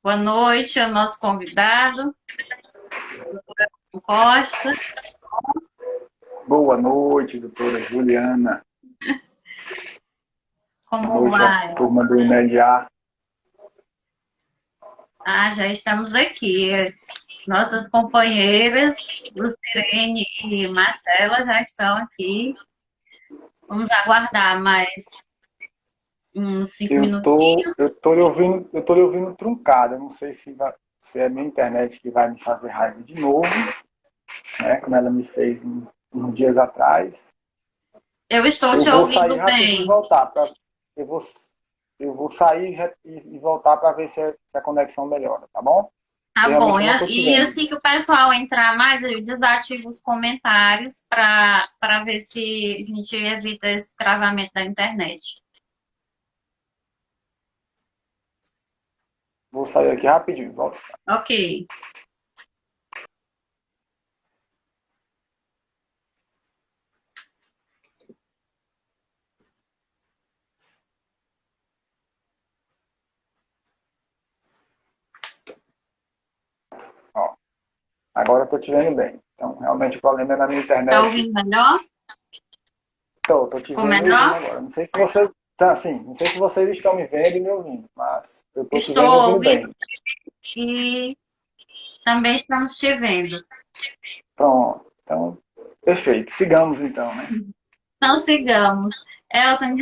Boa noite ao nosso convidado, Costa. Boa noite, doutora Juliana. Boa Como noite, a vai? turma do IMEDIA. Já estamos aqui. Nossas companheiras, Lucirene e Marcela, já estão aqui. Vamos aguardar mais uns 5 minutinhos. Eu tô lhe ouvindo truncada. Eu não sei se é a minha internet que vai me fazer raiva de novo, né? Como ela me fez uns dias atrás. Eu estou Eu te vou sair ouvindo rapidinho e bem. voltar. Eu vou, eu vou sair e voltar para ver se a conexão melhora, tá bom? Tá Eu bom. realmente não estou te E vendo. assim que o pessoal entrar mais, eu desativo os comentários para ver se a gente evita esse travamento da internet. Vou sair aqui rapidinho, volto. Ok. Ó, agora eu estou te vendo bem. Então, realmente o problema é na minha Tá internet. ouvindo melhor? Tô te Ficou vendo e ouvindo melhor? agora. Não sei se você. Tá, assim, não sei se vocês estão me vendo e me ouvindo, mas eu tô te vendo e Estou ouvindo ouvindo bem. e também estamos te vendo. Pronto. Então, perfeito. Sigamos então, né? Então, sigamos. Elton,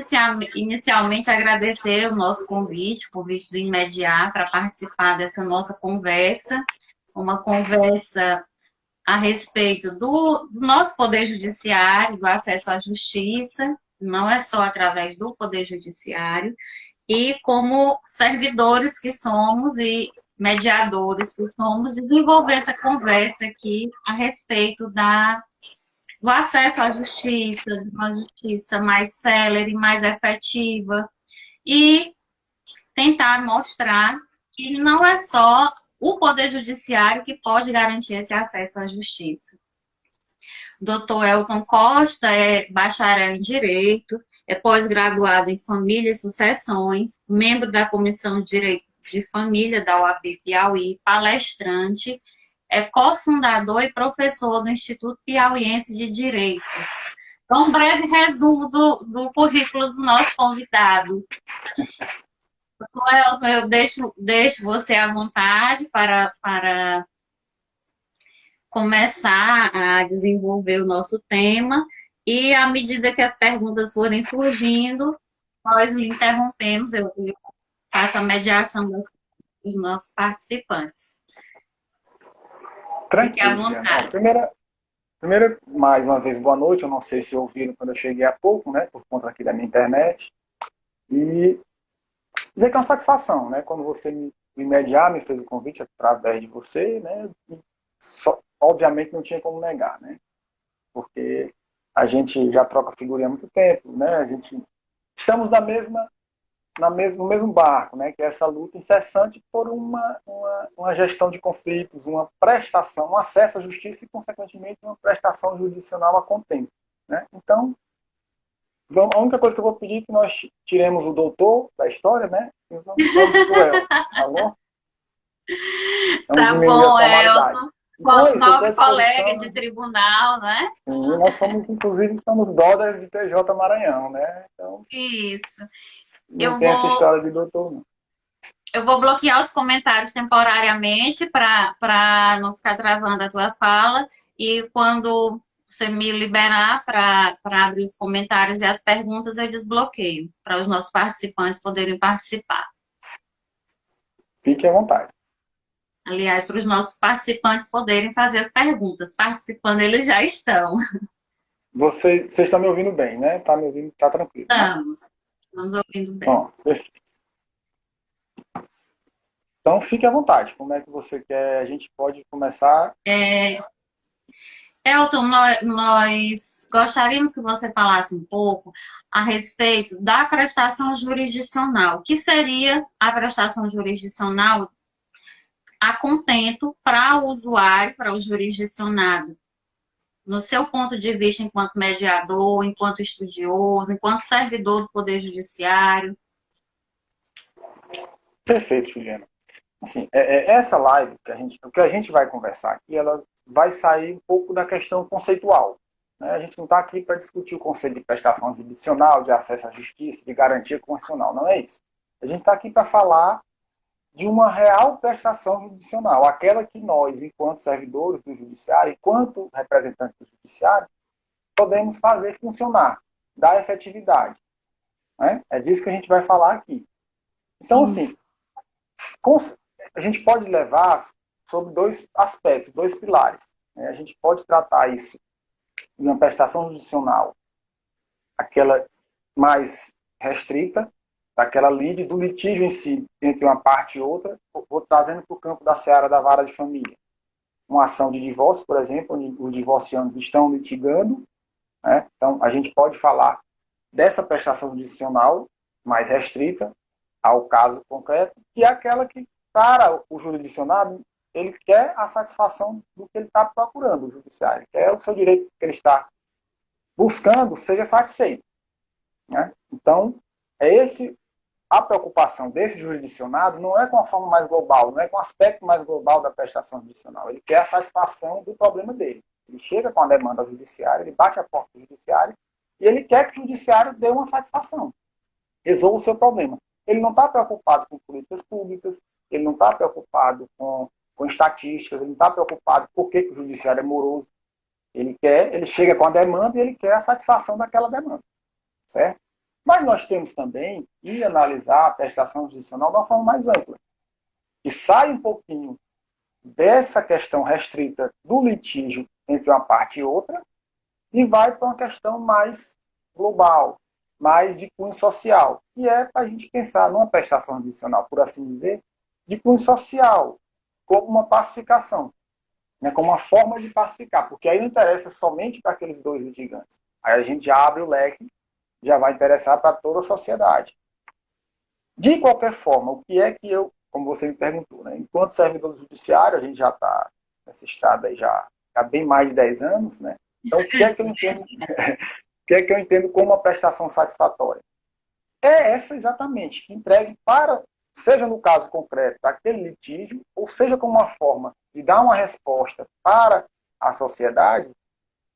inicialmente agradecer o nosso convite, o convite do Imediar para participar dessa nossa conversa, uma conversa a respeito do nosso Poder Judiciário, do acesso à justiça, não é só através do Poder Judiciário, e como servidores que somos e mediadores que somos, desenvolver essa conversa aqui a respeito do acesso à justiça, de uma justiça mais célere, mais efetiva, e tentar mostrar que não é só o Poder Judiciário que pode garantir esse acesso à justiça. Dr. Elton Costa é bacharel em Direito, é pós-graduado em Família e Sucessões, membro da Comissão de Direito de Família da UAB Piauí, palestrante, é cofundador e professor do Instituto Piauiense de Direito. Então, um breve resumo do currículo do nosso convidado. Dr. Elton, eu deixo você à vontade para começar a desenvolver o nosso tema e à medida que as perguntas forem surgindo, nós lhe interrompemos, eu faço a mediação dos nossos participantes. Fique à Tranquilo, Juliana. Ó, vontade. primeiro, mais uma vez, boa noite. Eu não sei se ouviram quando eu cheguei há pouco, né? Por conta aqui da minha internet. E dizer que é uma satisfação, né? Quando você me mediar, me fez o convite através de você, né? Obviamente não tinha como negar, né? Porque a gente já troca figurinha há muito tempo, né? A gente estamos no mesmo barco, né? Que é essa luta incessante por uma gestão de conflitos, uma prestação, um acesso à justiça e, consequentemente, uma prestação jurisdicional a contento, né? Então, a única coisa que eu vou pedir é que nós tiremos o doutor da história, né? E vamos pro El, tá bom? Vamos Tá diminuir a bom, formalidade. Elton. Então é isso, eu estou à Nobre colega disposição. de tribunal, né? Sim, nós somos, inclusive, estamos dólares de TJ Maranhão, né? Então, Isso. não Eu tem essa vou, história de doutor, não. eu vou bloquear os comentários temporariamente para não ficar travando a tua fala. E quando você me liberar para abrir os comentários e as perguntas, eu desbloqueio para os nossos participantes poderem participar. Fique à vontade. Aliás, para os nossos participantes poderem fazer as perguntas. Participando, eles já estão. Vocês estão me ouvindo bem, né? Tá me ouvindo, tá tranquilo, né? Estamos ouvindo bem. Bom, então fique à vontade. Como é que você quer? A gente pode começar. É, Elton, nós gostaríamos que você falasse um pouco a respeito da prestação jurisdicional. O que seria a prestação jurisdicional a contento para o usuário, para o jurisdicionado? No seu ponto de vista, enquanto mediador, enquanto estudioso, enquanto servidor do Poder Judiciário. Perfeito, Juliana. Assim, essa live, o que a gente vai conversar aqui, ela vai sair um pouco da questão conceitual. Né? A gente não está aqui para discutir o conceito de prestação judicional, de acesso à justiça, de garantia constitucional, não é isso. A gente está aqui para falar de uma real prestação judicional, aquela que nós, enquanto servidores do judiciário, enquanto representantes do judiciário, podemos fazer funcionar, dar efetividade. Né? É disso que a gente vai falar aqui. Então, Sim. assim, a gente pode levar sobre dois aspectos, dois pilares. Né? A gente pode tratar isso de uma prestação judicional, aquela mais restrita, daquela lide, do litígio em si, entre uma parte e outra, vou trazendo para o campo da seara da vara de família. Uma ação de divórcio, por exemplo, onde os divorciantes estão litigando, né? Então, a gente pode falar dessa prestação judicional mais restrita ao caso concreto, que é aquela que, para o jurisdicionado, ele quer a satisfação do que ele está procurando, o judiciário, quer o seu direito que ele está buscando seja satisfeito. Né? Então, a preocupação desse jurisdicionado não é com a forma mais global, não é com o aspecto mais global da prestação judicional. Ele quer a satisfação do problema dele. Ele chega com a demanda ao judiciário, ele bate a porta do judiciário e ele quer que o judiciário dê uma satisfação, resolva o seu problema. Ele não está preocupado com políticas públicas, ele não está preocupado com estatísticas, ele não está preocupado com por que o judiciário é moroso. Ele chega com a demanda e ele quer a satisfação daquela demanda. Certo? Mas nós temos também que analisar a prestação judicional de uma forma mais ampla, que sai um pouquinho dessa questão restrita do litígio entre uma parte e outra e vai para uma questão mais global, mais de cunho social, que é para a gente pensar numa prestação judicional, por assim dizer, de cunho social, como uma pacificação, né, como uma forma de pacificar, porque aí não interessa somente para aqueles dois litigantes. Aí a gente já abre o leque, já vai interessar para toda a sociedade. De qualquer forma, o que é que eu, como você me perguntou, né, enquanto servidor do judiciário, a gente já está nessa estrada aí já há bem mais de 10 anos, né? Então, o que é que eu entendo, o que é que eu entendo como uma prestação satisfatória? É essa exatamente, que entregue para, seja no caso concreto, aquele litígio, ou seja como uma forma de dar uma resposta para a sociedade,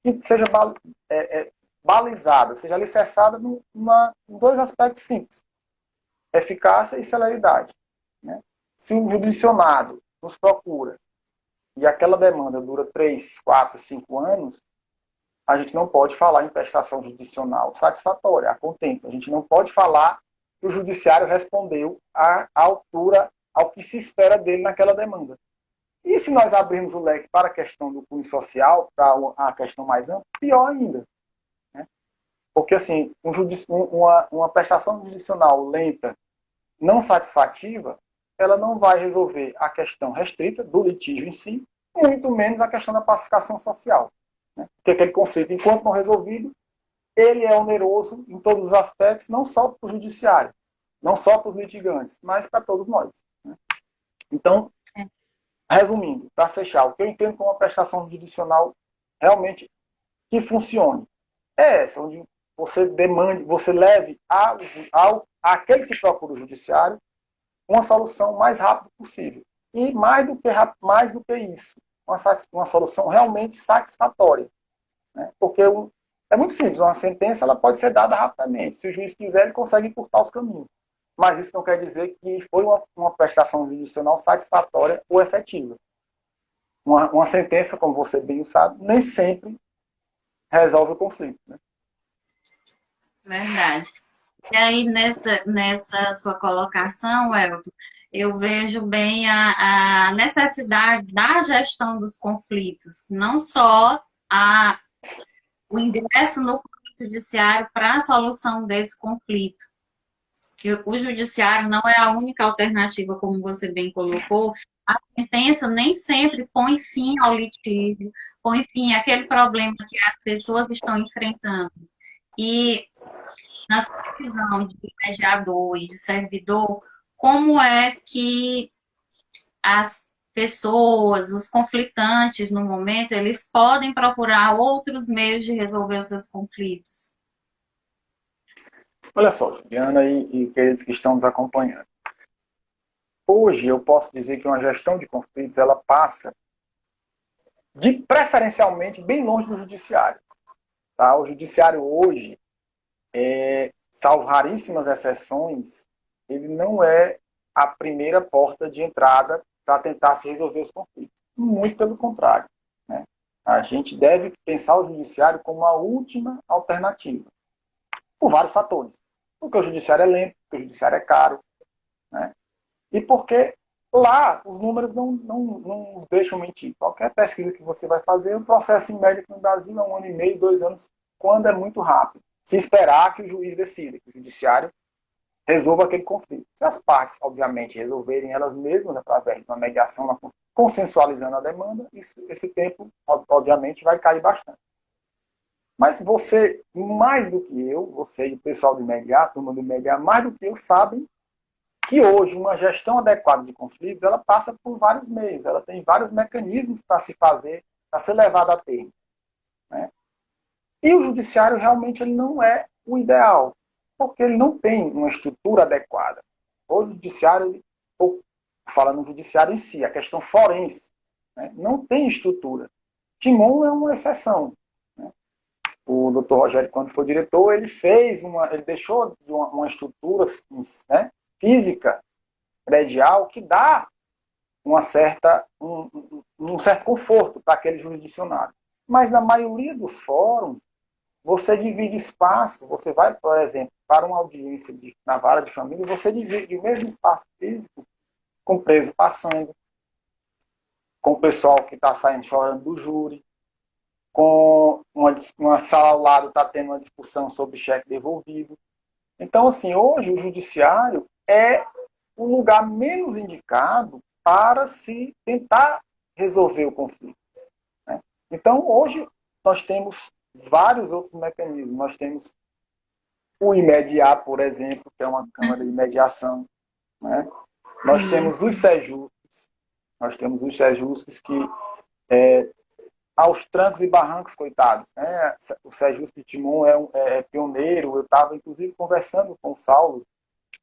que seja balizada, seja alicerçada em dois aspectos simples: eficácia e celeridade. Né? Se o judicionado nos procura e aquela demanda dura 3, 4, 5 anos, a gente não pode falar em prestação judicional satisfatória, a contento. A gente não pode falar que o judiciário respondeu à altura ao que se espera dele naquela demanda. E se nós abrirmos o leque para a questão do cunho social, para a questão mais ampla, pior ainda. Né? Porque, assim, uma prestação judicional lenta, não satisfativa, ela não vai resolver a questão restrita do litígio em si, muito menos a questão da pacificação social. Né? Porque aquele conflito, enquanto não resolvido, ele é oneroso em todos os aspectos, não só para o judiciário, não só para os litigantes, mas para todos nós. Né? Então, resumindo, para fechar, o que eu entendo como uma prestação judicional realmente que funcione é essa, onde você demande, você leve àquele que procura o judiciário uma solução o mais rápido possível. E mais do que isso, uma solução realmente satisfatória. Né? Porque é muito simples, uma sentença ela pode ser dada rapidamente. Se o juiz quiser, ele consegue encurtar os caminhos. Mas isso não quer dizer que foi uma prestação judicial satisfatória ou efetiva. Uma sentença, como você bem sabe, nem sempre resolve o conflito. Né? Verdade. E aí, nessa sua colocação, Elton, eu vejo bem a necessidade da gestão dos conflitos, não só o ingresso no judiciário para a solução desse conflito. Que o judiciário não é a única alternativa, como você bem colocou. A sentença nem sempre põe fim ao litígio, põe fim àquele problema que as pessoas estão enfrentando. E na sua visão de mediador e de servidor, como é que as pessoas, os conflitantes no momento, eles podem procurar outros meios de resolver os seus conflitos? Olha só, Juliana e queridos que estão nos acompanhando. Hoje eu posso dizer que uma gestão de conflitos ela passa de preferencialmente bem longe do judiciário. Tá? O judiciário hoje, salvo raríssimas exceções, ele não é a primeira porta de entrada para tentar se resolver os conflitos. Muito pelo contrário. Né? A gente deve pensar o judiciário como a última alternativa, por vários fatores. Porque o judiciário é lento, porque o judiciário é caro, né? E porque lá os números não nos deixam mentir. Qualquer pesquisa que você vai fazer, o processo em média aqui no Brasil é 1 ano e meio, 2 anos, quando é muito rápido. Se esperar que o juiz decida, que o judiciário resolva aquele conflito. Se as partes, obviamente, resolverem elas mesmas através de uma mediação, consensualizando a demanda, esse tempo, obviamente, vai cair bastante. Mas você, mais do que eu, você e o pessoal do IMEDIA, a turma do IMEDIA, mais do que eu, sabem que hoje uma gestão adequada de conflitos, ela passa por vários meios, ela tem vários mecanismos para se fazer, para ser levada a termo. Né? E o judiciário realmente ele não é o ideal, porque ele não tem uma estrutura adequada. O judiciário, falando no judiciário em si, a questão forense, né, não tem estrutura. Timon é uma exceção. Né? O doutor Rogério, quando foi diretor, ele deixou de uma estrutura, né, física, predial, que dá um certo conforto para aquele jurisdicionado. Mas na maioria dos fóruns, você divide espaço, você vai, por exemplo, para uma audiência na vara de família, você divide o mesmo espaço físico com o preso passando, com o pessoal que está saindo chorando do júri, com uma sala ao lado está tendo uma discussão sobre cheque devolvido. Então, assim, hoje o judiciário é o lugar menos indicado para se tentar resolver o conflito. Né? Então, hoje, nós temos vários outros mecanismos. Nós temos o IMEDIA, por exemplo, que é uma câmara de mediação. Né? Nós temos os SEJUSCs. Nós temos os SEJUSCs que, aos trancos e barrancos, coitados. Né? O SEJUSC de Timon é pioneiro. Eu estava, inclusive, conversando com o Saulo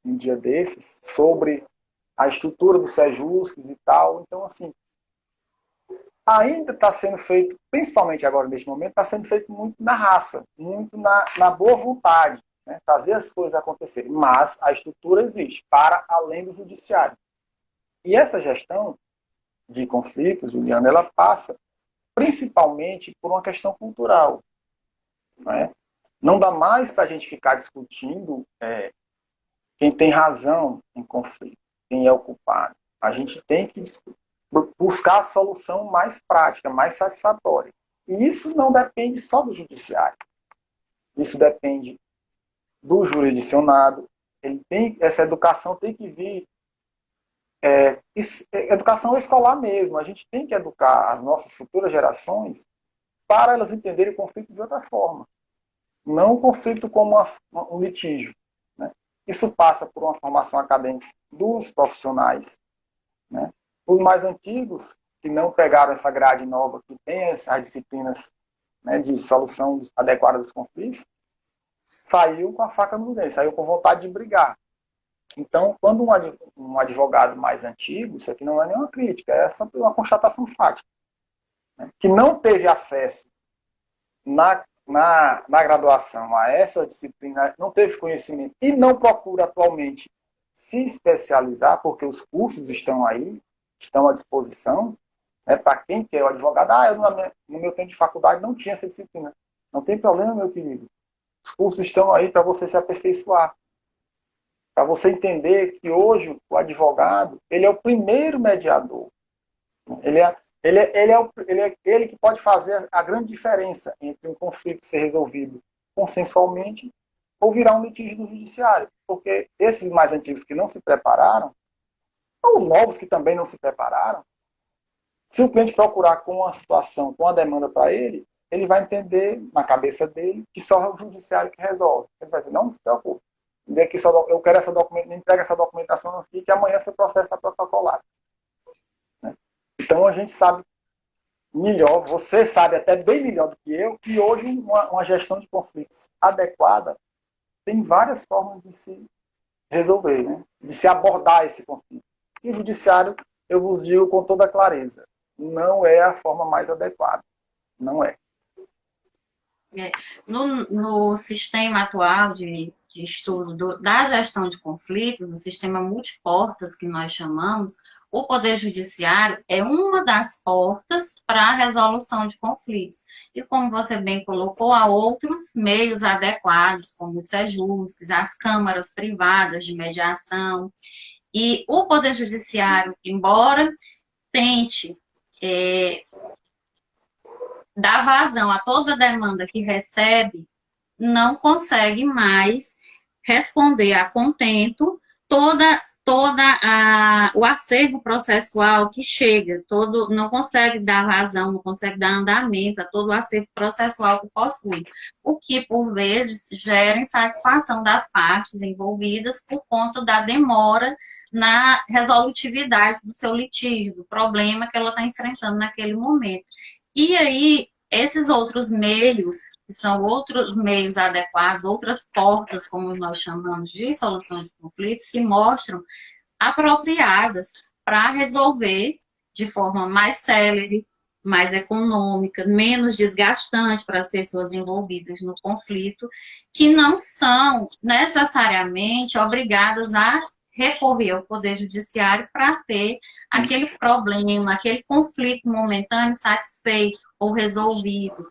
um dia desses sobre a estrutura dos SEJUSCs e tal. Então, assim, ainda está sendo feito, principalmente agora neste momento, está sendo feito muito na raça, muito na boa vontade, né? Fazer as coisas acontecerem. Mas a estrutura existe, para além do judiciário. E essa gestão de conflitos, Juliana, ela passa principalmente por uma questão cultural. Né? Não dá mais para a gente ficar discutindo quem tem razão em conflito, quem é o culpado. A gente tem que buscar a solução mais prática, mais satisfatória. E isso não depende só do judiciário. Isso depende do jurisdicionado. Essa educação tem que vir educação escolar mesmo. A gente tem que educar as nossas futuras gerações para elas entenderem o conflito de outra forma. Não o conflito como um litígio. Né? Isso passa por uma formação acadêmica dos profissionais. Né? Os mais antigos, que não pegaram essa grade nova, que tem as disciplinas, né, de solução adequada dos conflitos, saiu com a faca no dente, saiu com vontade de brigar. Então, quando um advogado mais antigo, isso aqui não é nenhuma crítica, é só uma constatação fática, né, que não teve acesso na graduação a essa disciplina, não teve conhecimento e não procura atualmente se especializar, porque os cursos estão aí, estão à disposição, né, para quem quer o advogado. Eu no meu tempo de faculdade não tinha essa disciplina. Não tem problema, meu querido. Os cursos estão aí para você se aperfeiçoar. Para você entender que hoje o advogado, ele é o primeiro mediador. Ele é ele que pode fazer a grande diferença entre um conflito ser resolvido consensualmente ou virar um litígio no judiciário. Porque esses mais antigos que não se prepararam, ou os novos que também não se prepararam, se o cliente procurar com uma situação, com uma demanda para ele, ele vai entender na cabeça dele que só é o judiciário que resolve. Ele vai dizer, não se preocupe. Eu quero essa documentação, me entrega essa documentação aqui, que amanhã seu processo está protocolado. Né? Então a gente sabe melhor, você sabe até bem melhor do que eu, que hoje uma gestão de conflitos adequada tem várias formas de se resolver, né? De se abordar esse conflito. E o judiciário, eu vos digo com toda clareza, não é a forma mais adequada. Não é. No sistema atual de estudo da gestão de conflitos, o sistema multiportas que nós chamamos, o Poder Judiciário é uma das portas para a resolução de conflitos. E como você bem colocou, há outros meios adequados, como os sejusques, as câmaras privadas de mediação. E o Poder Judiciário, embora tente dar vazão a toda demanda que recebe, não consegue mais responder a contento o acervo processual que chega, não consegue dar razão, não consegue dar andamento a todo o acervo processual que possui, o que, por vezes, gera insatisfação das partes envolvidas por conta da demora na resolutividade do seu litígio, do problema que ela está enfrentando naquele momento. E aí, esses outros meios, que são outros meios adequados, outras portas, como nós chamamos de solução de conflitos, se mostram apropriadas para resolver de forma mais célere, mais econômica, menos desgastante para as pessoas envolvidas no conflito, que não são necessariamente obrigadas a recorrer ao Poder Judiciário para ter aquele problema, aquele conflito momentâneo satisfeito ou resolvido.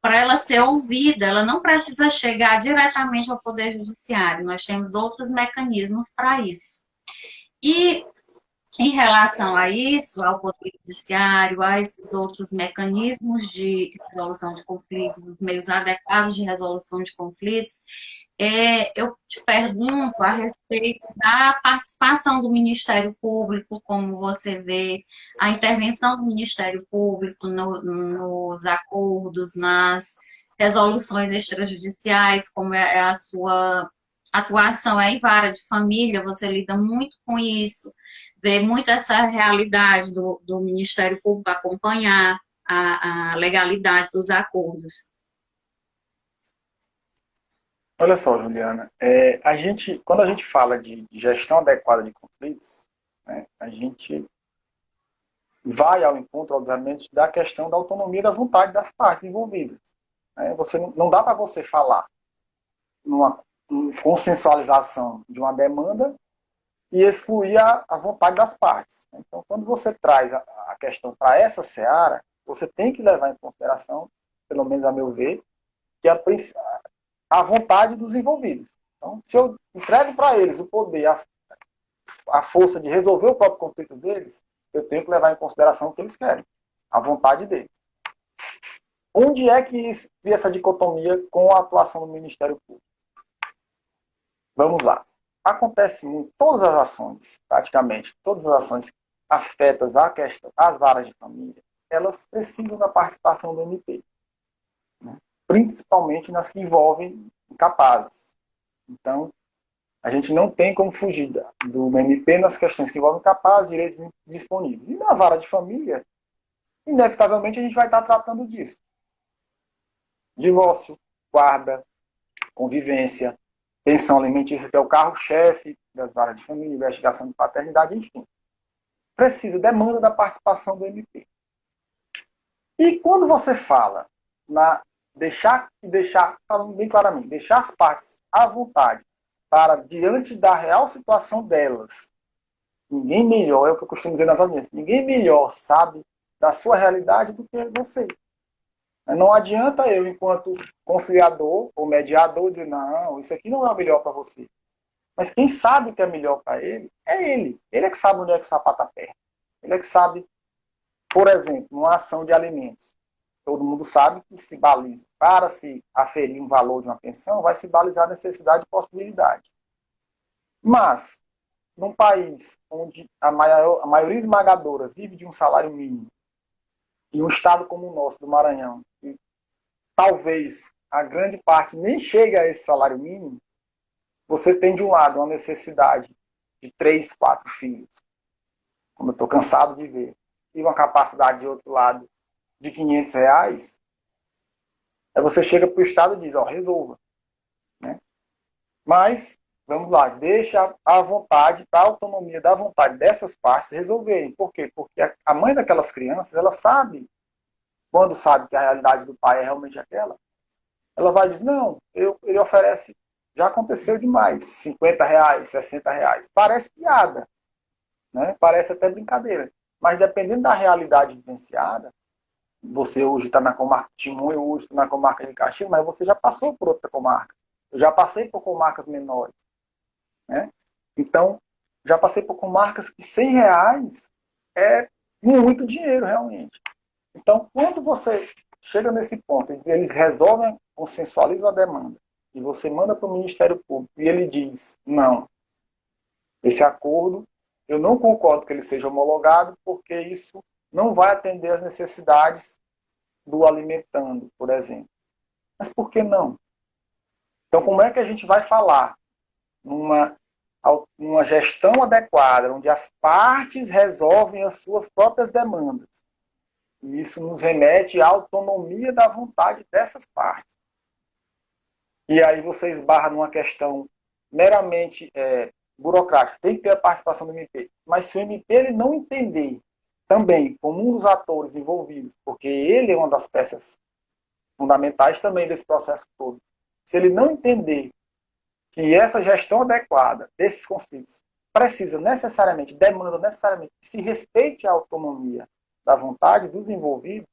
Para ela ser ouvida, ela não precisa chegar diretamente ao Poder Judiciário, nós temos outros mecanismos para isso. E em relação a isso, ao Poder Judiciário, a esses outros mecanismos de resolução de conflitos, os meios adequados de resolução de conflitos, eu te pergunto a respeito da participação do Ministério Público, como você vê a intervenção do Ministério Público nos acordos, nas resoluções extrajudiciais, como é a sua atuação em vara de família, você lida muito com isso, vê muito essa realidade do Ministério Público acompanhar a legalidade dos acordos. Olha só, Juliana, quando a gente fala de gestão adequada de conflitos, né, a gente vai ao encontro, obviamente, da questão da autonomia da vontade das partes envolvidas. Né? Não dá para você falar numa consensualização de uma demanda e excluir a vontade das partes. Então, quando você traz a questão para essa seara, você tem que levar em consideração, pelo menos a meu ver, que a vontade dos envolvidos. Então, se eu entrego para eles o poder, a força de resolver o próprio conflito deles, eu tenho que levar em consideração o que eles querem, a vontade deles. Onde é que cria essa dicotomia com a atuação do Ministério Público? Vamos lá. Acontece muito, todas as ações, praticamente, todas as ações afetas à questão, às varas de família, elas precisam da participação do MP. Né? Principalmente nas que envolvem incapazes. Então, a gente não tem como fugir do MP nas questões que envolvem incapazes, direitos disponíveis. E na vara de família, inevitavelmente, a gente vai estar tratando disso. Divórcio, guarda, convivência, pensão alimentícia, que é o carro-chefe das varas de família, investigação de paternidade, enfim. Demanda da participação do MP. E quando você fala falando bem claramente, deixar as partes à vontade para, diante da real situação delas, ninguém melhor, é o que eu costumo dizer nas audiências, ninguém melhor sabe da sua realidade do que você. Não adianta eu, enquanto conciliador ou mediador, dizer, não, isso aqui não é o melhor para você. Mas quem sabe o que é melhor para ele, é ele. Ele é que sabe onde é que o sapato aperta. Ele é que sabe, por exemplo, numa ação de alimentos. Todo mundo sabe que se baliza. Para se aferir um valor de uma pensão, vai se balizar a necessidade e possibilidade. Mas, num país onde a maioria esmagadora vive de um salário mínimo, e um estado como o nosso, do Maranhão, que talvez a grande parte nem chegue a esse salário mínimo, você tem de um lado uma necessidade de 3, 4 filhos, como eu estou cansado de ver, e uma capacidade de outro lado de R$ 500, aí você chega para o Estado e diz, resolva. Né? Mas vamos lá, deixa a vontade, a autonomia da vontade dessas partes resolverem. Por quê? Porque a mãe daquelas crianças, ela sabe, quando sabe que a realidade do pai é realmente aquela, ela vai dizer, não, ele oferece, já aconteceu demais, R$ 50, R$ 60. Parece piada, né? Parece até brincadeira. Mas dependendo da realidade vivenciada, você hoje está na comarca de Timon, eu hoje estou na comarca de Caxias, mas você já passou por outra comarca. Eu já passei por comarcas menores, né? Então, já passei por comarcas que R$ 100 é muito dinheiro, realmente. Então, quando você chega nesse ponto, eles resolvem, consensualizam a demanda, e você manda para o Ministério Público, e ele diz, não, esse acordo, eu não concordo que ele seja homologado, porque isso não vai atender às necessidades do alimentando, por exemplo. Mas por que não? Então, como é que a gente vai falar numa gestão adequada, onde as partes resolvem as suas próprias demandas? E isso nos remete à autonomia da vontade dessas partes. E aí você esbarra numa questão meramente burocrática. Tem que ter a participação do MP. Mas se o MP ele não entender também como um dos atores envolvidos, porque ele é uma das peças fundamentais também desse processo todo, se ele não entender que essa gestão adequada desses conflitos precisa necessariamente, demanda necessariamente que se respeite a autonomia da vontade dos envolvidos,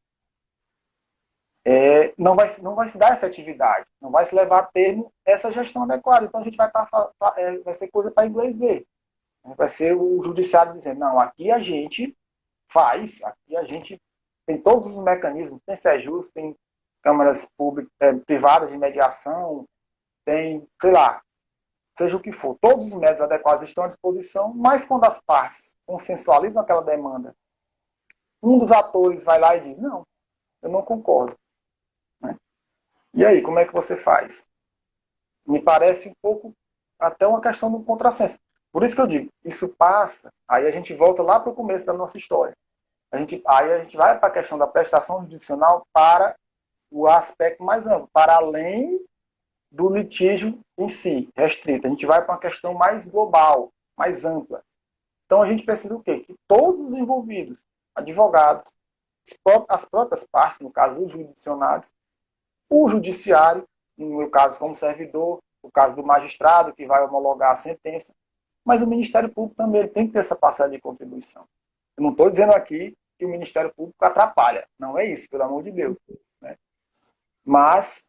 não vai se dar efetividade, não vai se levar a termo essa gestão adequada. Então a gente vai ser coisa para inglês ver. Vai ser o judiciário dizendo, não, aqui a gente faz, aqui a gente tem todos os mecanismos, tem SEJUS, tem câmaras públicas, privadas de mediação, tem, sei lá, seja o que for, todos os métodos adequados estão à disposição, mas quando as partes consensualizam aquela demanda, um dos atores vai lá e diz, não, eu não concordo. Né? E aí, como é que você faz? Me parece um pouco até uma questão do contrassenso. Por isso que eu digo, isso passa, aí a gente volta lá para o começo da nossa história. Aí a gente vai para a questão da prestação judicial para o aspecto mais amplo, para além do litígio em si, restrito. A gente vai para uma questão mais global, mais ampla. Então a gente precisa o quê? Que todos os envolvidos, advogados, as próprias partes, no caso os jurisdicionados, o judiciário, no meu caso como servidor, no caso do magistrado que vai homologar a sentença, mas o Ministério Público também tem que ter essa parcela de contribuição. Eu não estou dizendo aqui que o Ministério Público atrapalha, não é isso, pelo amor de Deus. Né? Mas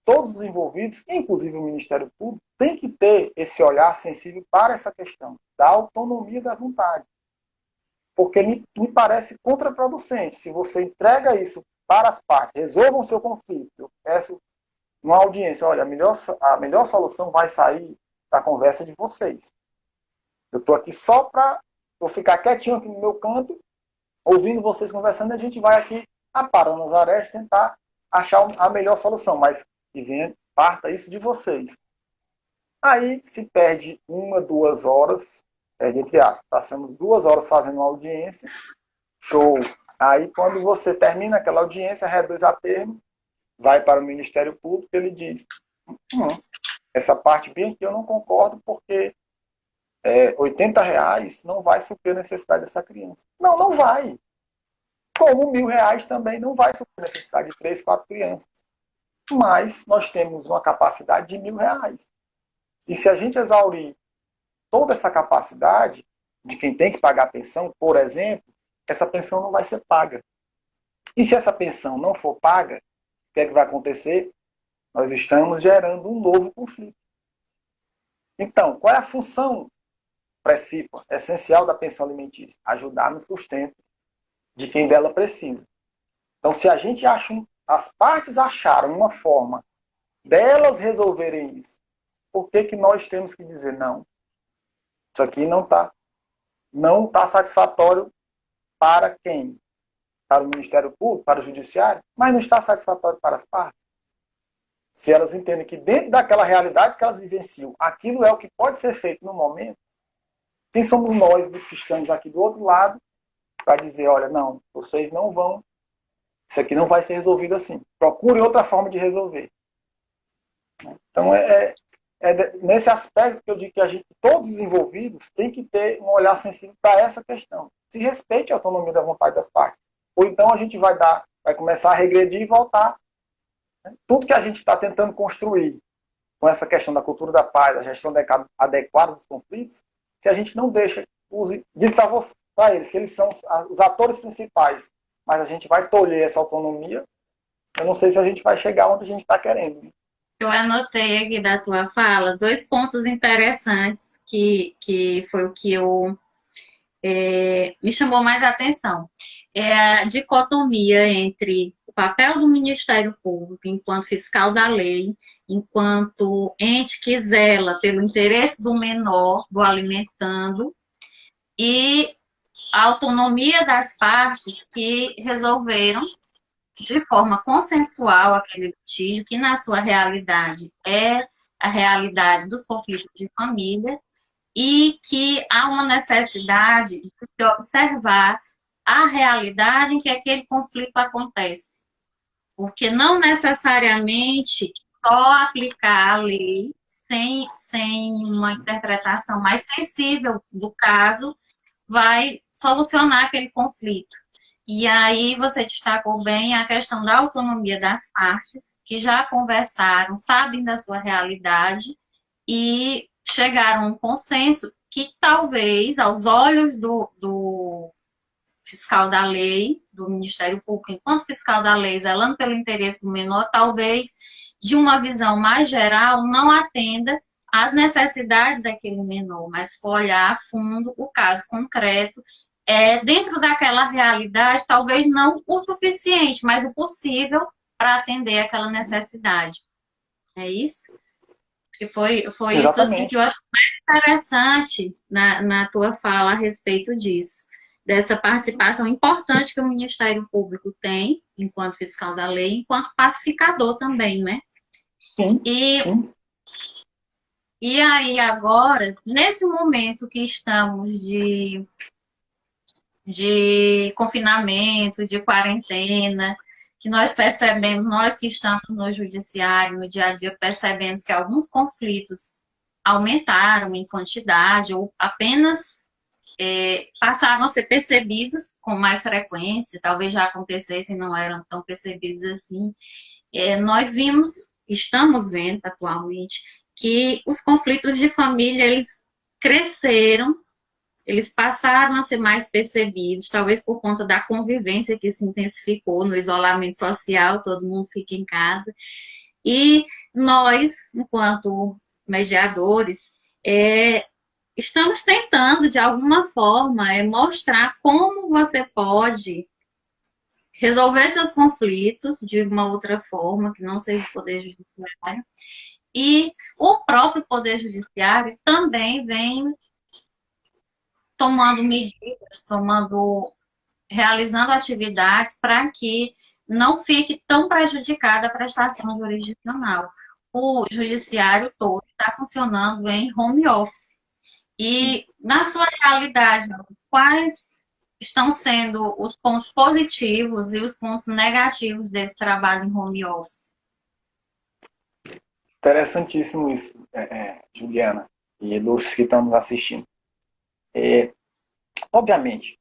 todos os envolvidos, inclusive o Ministério Público, tem que ter esse olhar sensível para essa questão da autonomia da vontade. Porque me parece contraproducente. Se você entrega isso para as partes, resolvam o seu conflito, eu peço uma audiência, olha, a melhor solução vai sair da conversa de vocês. Eu estou aqui só para ficar quietinho aqui no meu canto, ouvindo vocês conversando, e a gente vai aqui aparando as arestas, tentar achar a melhor solução, mas que parta isso de vocês. Aí se perde 1, 2 horas, entre aspas, passamos 2 horas fazendo uma audiência, show. Aí quando você termina aquela audiência, reduz a termo, vai para o Ministério Público, ele diz, essa parte bem aqui eu não concordo porque R$ 80 não vai suprir a necessidade dessa criança. Não, não vai. Como R$ 1.000 também não vai suprir a necessidade de 3, 4 crianças. Mas nós temos uma capacidade de R$ 1.000. E se a gente exaurir toda essa capacidade de quem tem que pagar a pensão, por exemplo, essa pensão não vai ser paga. E se essa pensão não for paga, o que é que vai acontecer? Nós estamos gerando um novo conflito. Então, qual é a função precípua, essencial da pensão alimentícia? Ajudar no sustento de quem dela precisa. Então, se a gente as partes acharam uma forma delas resolverem isso, por que nós temos que dizer não? Isso aqui não tá satisfatório para quem? Para o Ministério Público, para o Judiciário, mas não está satisfatório para as partes. Se elas entendem que dentro daquela realidade que elas vivenciam, aquilo é o que pode ser feito no momento, quem somos nós que estamos aqui do outro lado para dizer, olha, não, vocês não vão, isso aqui não vai ser resolvido assim. Procure outra forma de resolver. Então, é nesse aspecto que eu digo que todos os envolvidos têm que ter um olhar sensível para essa questão. Se respeite a autonomia da vontade das partes. Ou então a gente vai começar a regredir e voltar. Tudo que a gente está tentando construir com essa questão da cultura da paz, a gestão adequada dos conflitos, se a gente não deixa, diz para eles que eles são os atores principais, mas a gente vai tolher essa autonomia, eu não sei se a gente vai chegar onde a gente está querendo. Eu anotei aqui da tua fala 2 pontos interessantes que foi o que me chamou mais a atenção. É a dicotomia entre o papel do Ministério Público enquanto fiscal da lei, enquanto ente que zela pelo interesse do menor, do alimentando, e a autonomia das partes que resolveram de forma consensual aquele litígio, que na sua realidade é a realidade dos conflitos de família, e que há uma necessidade de se observar a realidade em que aquele conflito acontece. Porque não necessariamente só aplicar a lei sem uma interpretação mais sensível do caso vai solucionar aquele conflito. E aí você destacou bem a questão da autonomia das partes, que já conversaram, sabem da sua realidade e chegaram a um consenso que talvez, aos olhos do fiscal da lei, do Ministério Público, enquanto fiscal da lei, zelando pelo interesse do menor, talvez, de uma visão mais geral, não atenda às necessidades daquele menor, mas for olhar a fundo o caso concreto, dentro daquela realidade, talvez não o suficiente, mas o possível para atender aquela necessidade. É isso? Que foi isso assim, que eu acho mais interessante na tua fala a respeito disso, dessa participação importante que o Ministério Público tem, enquanto fiscal da lei, enquanto pacificador também, né? Sim, sim. E aí agora, nesse momento que estamos de confinamento, de quarentena, que nós percebemos, nós que estamos no judiciário, no dia a dia, percebemos que alguns conflitos aumentaram em quantidade ou apenas passaram a ser percebidos com mais frequência, talvez já acontecessem, não eram tão percebidos assim. Nós estamos vendo atualmente, que os conflitos de família, eles cresceram, eles passaram a ser mais percebidos, talvez por conta da convivência que se intensificou no isolamento social, todo mundo fica em casa. E nós, enquanto mediadores, estamos tentando, de alguma forma, mostrar como você pode resolver seus conflitos de uma outra forma, que não seja o Poder Judiciário. E o próprio Poder Judiciário também vem tomando medidas, realizando atividades para que não fique tão prejudicada a prestação jurisdicional. O judiciário todo está funcionando em home office. E, na sua realidade, quais estão sendo os pontos positivos e os pontos negativos desse trabalho em home office? Interessantíssimo isso, Juliana, e dos que estão nos assistindo. Obviamente,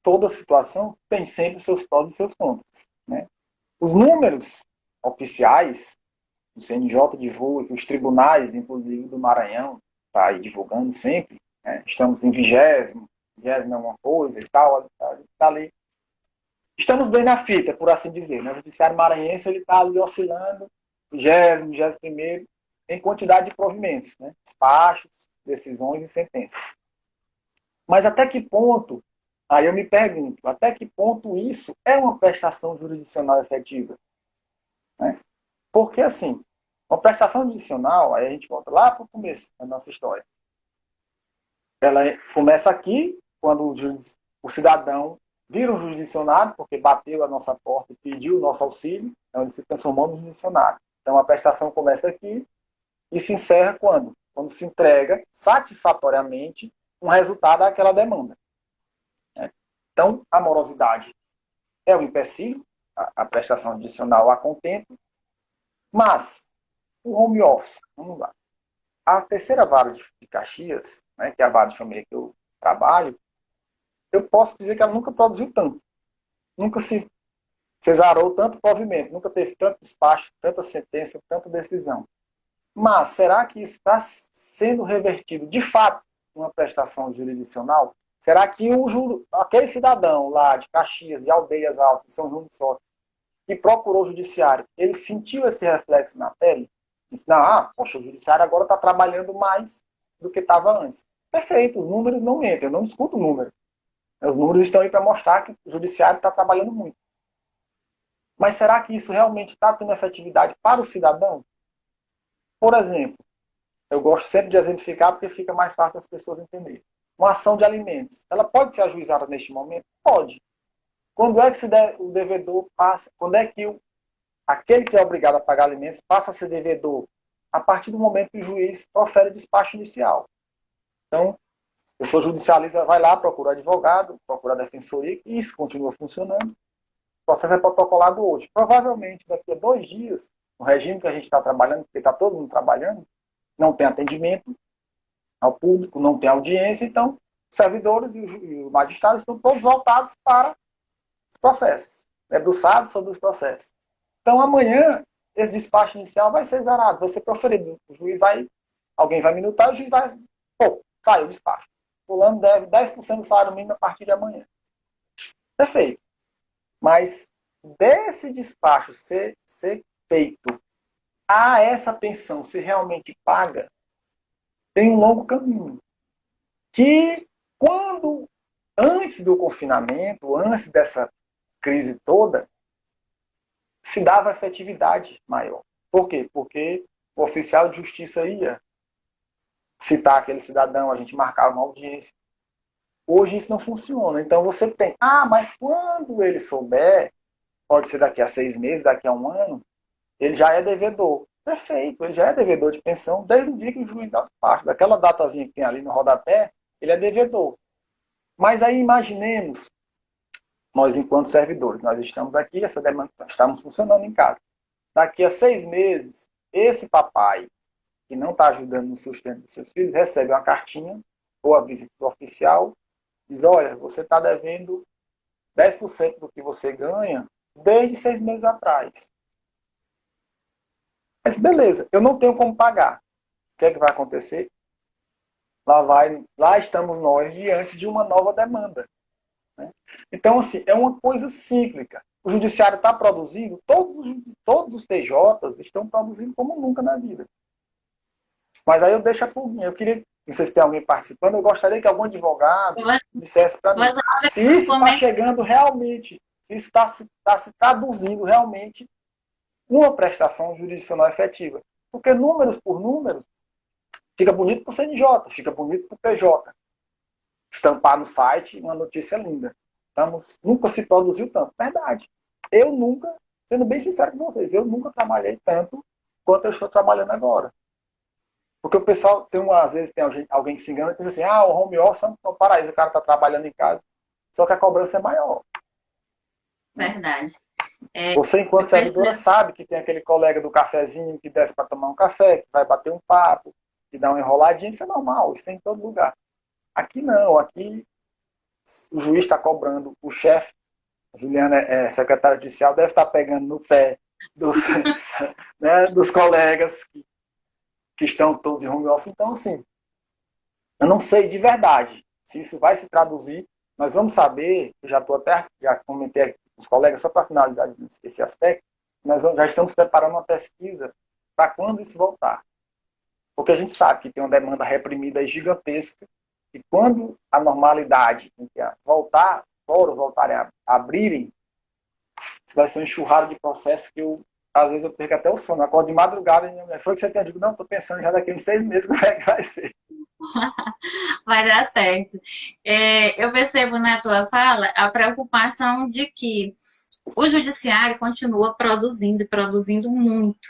toda situação tem sempre os seus prós e seus contras. Né? Os números oficiais, o CNJ divulga, os tribunais, inclusive do Maranhão, está aí divulgando sempre, né? Estamos em 20º é uma coisa e tal, tá ali. Estamos bem na fita, por assim dizer. Né? O judiciário maranhense está ali oscilando, 20º, 21º, em quantidade de provimentos, né? Despachos, decisões e sentenças. Mas até que ponto, aí eu me pergunto, até que ponto isso é uma prestação jurisdicional efetiva? Né? Porque, assim, uma prestação jurisdicional, aí a gente volta lá para o começo da nossa história. Ela começa aqui, quando o cidadão vira um jurisdicionário, porque bateu a nossa porta e pediu o nosso auxílio, então ele se transformou no jurisdicionário. Então a prestação começa aqui e se encerra quando? Quando se entrega satisfatoriamente um resultado àquela demanda. Então, a morosidade é o empecilho, a prestação judicial a contento, mas o home office, vamos lá. a terceira vara de Caxias, né, que é a vara de família que eu trabalho, eu posso dizer que ela nunca produziu tanto. Nunca se cesarou tanto provimento, nunca teve tanto despacho, tanta sentença, tanta decisão. Mas será que isso está sendo revertido de fato numa prestação jurisdicional? Será que aquele cidadão lá de Caxias, de Aldeias Altas, de São João do Sol, que procurou o judiciário, ele sentiu esse reflexo na pele? Disse, não, poxa, o judiciário agora está trabalhando mais do que estava antes. Perfeito, os números não mentem, eu não discuto o número. Os números estão aí para mostrar que o judiciário está trabalhando muito. Mas será que isso realmente está tendo efetividade para o cidadão? Por exemplo, eu gosto sempre de exemplificar porque fica mais fácil das pessoas entenderem. Uma ação de alimentos, ela pode ser ajuizada neste momento? Pode. Quando é que o devedor passa, quando é que aquele que é obrigado a pagar alimentos passa a ser devedor? A partir do momento que o juiz profere o despacho inicial. Então, a pessoa judicializa, vai lá, procura advogado, procura a defensoria, e isso continua funcionando. O processo é protocolado hoje. Provavelmente, daqui a 2 dias, no regime que a gente está trabalhando, porque está todo mundo trabalhando, não tem atendimento ao público, não tem audiência, então os servidores e o magistrado estão todos voltados para os processos, debruçados sobre os processos. Então, amanhã, esse despacho inicial vai ser zerado, vai ser proferido. O juiz alguém vai minutar, o juiz vai, saiu o despacho. Fulano deve 10% do salário mínimo a partir de amanhã. Perfeito. Mas desse despacho ser feito a essa pensão ser realmente paga, tem um longo caminho. Que antes do confinamento, antes dessa crise toda, se dava efetividade maior. Por quê? Porque o oficial de justiça ia citar aquele cidadão, a gente marcava uma audiência. Hoje isso não funciona. Então você tem, mas quando ele souber, pode ser daqui a 6 meses, daqui a 1 ano, ele já é devedor. Perfeito, ele já é devedor de pensão desde o dia que o juiz dá parte. Daquela datazinha que tem ali no rodapé, ele é devedor. Mas aí imaginemos, nós enquanto servidores, nós estamos aqui, essa demanda, estamos funcionando em casa. Daqui a 6 meses, esse papai, que não está ajudando no sustento dos seus filhos, recebe uma cartinha ou a visita do oficial, diz, olha, você está devendo 10% do que você ganha desde 6 meses atrás. Mas beleza, eu não tenho como pagar. O que é que vai acontecer? Lá estamos nós diante de uma nova demanda. Né? Então, assim, é uma coisa cíclica. O judiciário está produzindo, todos os TJs estão produzindo como nunca na vida. Mas aí eu deixo a pulguinha. Eu queria, não sei se tem alguém participando, eu gostaria que algum advogado dissesse para mim se isso está chegando realmente, se isso está se traduzindo realmente numa prestação jurisdicional efetiva. Porque números por números, fica bonito para o CNJ, fica bonito para o PJ. Estampar no site uma notícia linda. Nunca se produziu tanto. Verdade. Eu nunca, sendo bem sincero com vocês, eu nunca trabalhei tanto quanto eu estou trabalhando agora. Porque o pessoal, às vezes tem alguém que se engana e pensa assim, o home office é um paraíso, o cara está trabalhando em casa, só que a cobrança é maior. Verdade. Você, enquanto servidora, sabe que tem aquele colega do cafezinho que desce para tomar um café, que vai bater um papo, que dá uma enroladinha, isso é normal, isso é em todo lugar. Aqui não, aqui o juiz está cobrando, o chefe, a Juliana secretária judicial, deve estar pegando no pé dos colegas que estão todos em home office. Então, assim, eu não sei de verdade se isso vai se traduzir. Nós vamos saber, eu já comentei aqui com os colegas, só para finalizar esse aspecto, nós já estamos preparando uma pesquisa para quando isso voltar. Porque a gente sabe que tem uma demanda reprimida gigantesca, e quando a normalidade voltarem a abrirem, isso vai ser um enxurrado de processos que às vezes eu perco até o sono. Eu acordo de madrugada e minha mulher, foi que você tem? Eu digo, não, estou pensando já daqui a uns 6 meses como é que vai ser. Vai dar certo. Eu percebo na tua fala a preocupação de que o judiciário continua produzindo e produzindo muito.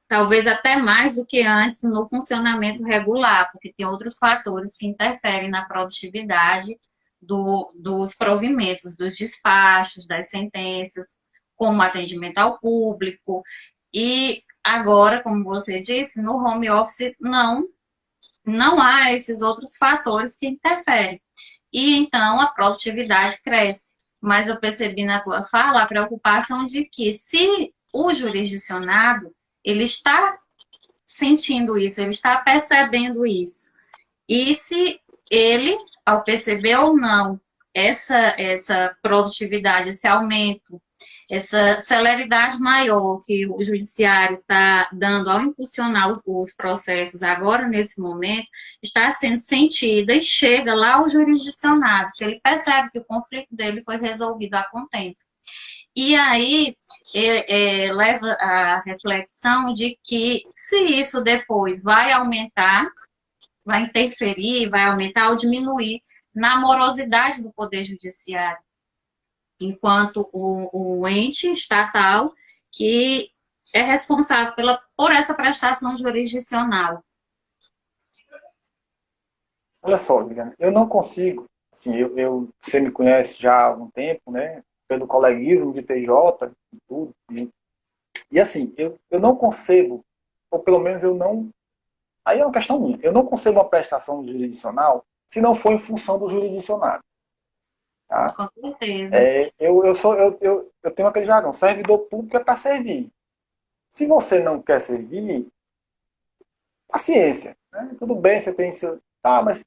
Talvez até mais do que antes no funcionamento regular, porque tem outros fatores que interferem na produtividade dos provimentos, dos despachos, das sentenças, como atendimento ao público. E Agora, como você disse, no home office não há esses outros fatores que interferem. E então a produtividade cresce. Mas eu percebi na tua fala a preocupação de que se o jurisdicionado ele está sentindo isso, ele está percebendo isso. E se ele, ao perceber ou não essa produtividade, esse aumento, essa celeridade maior que o judiciário está dando ao impulsionar os processos agora, nesse momento, está sendo sentida e chega lá ao jurisdicionado, se ele percebe que o conflito dele foi resolvido a contento. E aí leva à reflexão de que se isso depois vai aumentar, vai interferir, vai aumentar ou diminuir na morosidade do Poder Judiciário, enquanto o ente estatal que é responsável por essa prestação jurisdicional. Olha só, Liliana, eu não consigo, assim, você me conhece já há algum tempo, né, pelo coleguismo de TJ e tudo, e assim, eu não concebo, ou pelo menos eu não, aí é uma questão minha, eu não concebo uma prestação jurisdicional se não for em função do jurisdicionado. Tá? Com certeza. Eu tenho aquele jargão, servidor público é para servir. Se você não quer servir, paciência. Né? Tudo bem, você tem seu. Tá, mas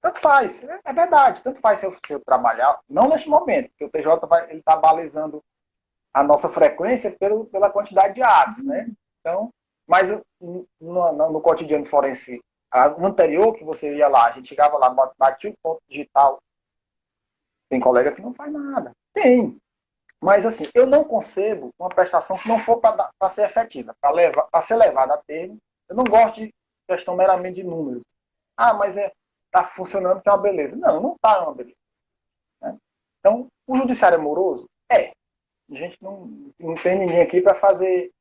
tanto faz. É verdade, tanto faz se eu trabalhar. Não neste momento, porque o TJ está balizando a nossa frequência pela quantidade de atos. Né? Então, mas no cotidiano forense no anterior, que você ia lá, a gente chegava lá, batia o ponto digital. Tem colega que não faz nada. Tem. Mas, assim, eu não concebo uma prestação se não for para ser efetiva, para ser levada a termo. Eu não gosto de questão meramente de números. Ah, mas está funcionando, que é uma beleza. Não, não está uma beleza. Né? Então, o judiciário é moroso? É. A gente não tem ninguém aqui para fazer,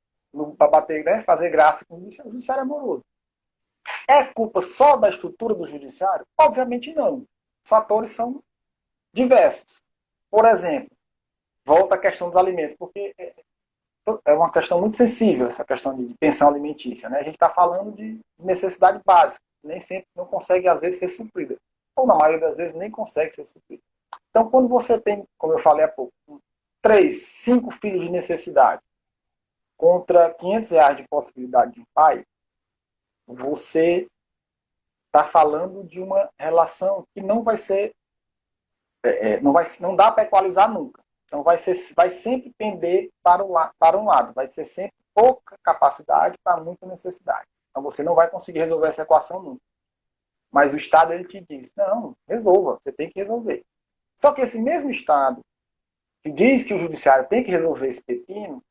para bater, né, fazer graça com o judiciário. O judiciário é moroso. É culpa só da estrutura do judiciário? Obviamente não. Os fatores são diversos. Por exemplo, volta à questão dos alimentos, porque é uma questão muito sensível, essa questão de pensão alimentícia. Né? A gente está falando de necessidade básica, nem sempre não consegue, às vezes, ser suprida. Ou, na maioria das vezes, nem consegue ser suprida. Então, quando você tem, como eu falei há pouco, 3, 5 filhos de necessidade contra R$ 500 de possibilidade de um pai, você está falando de uma relação que não vai ser, não dá para equalizar nunca. Então, vai sempre pender para um lado. Vai ser sempre pouca capacidade para muita necessidade. Então, você não vai conseguir resolver essa equação nunca. Mas o Estado, ele te diz, não, resolva, você tem que resolver. Só que esse mesmo Estado, que diz que o Judiciário tem que resolver esse pepino,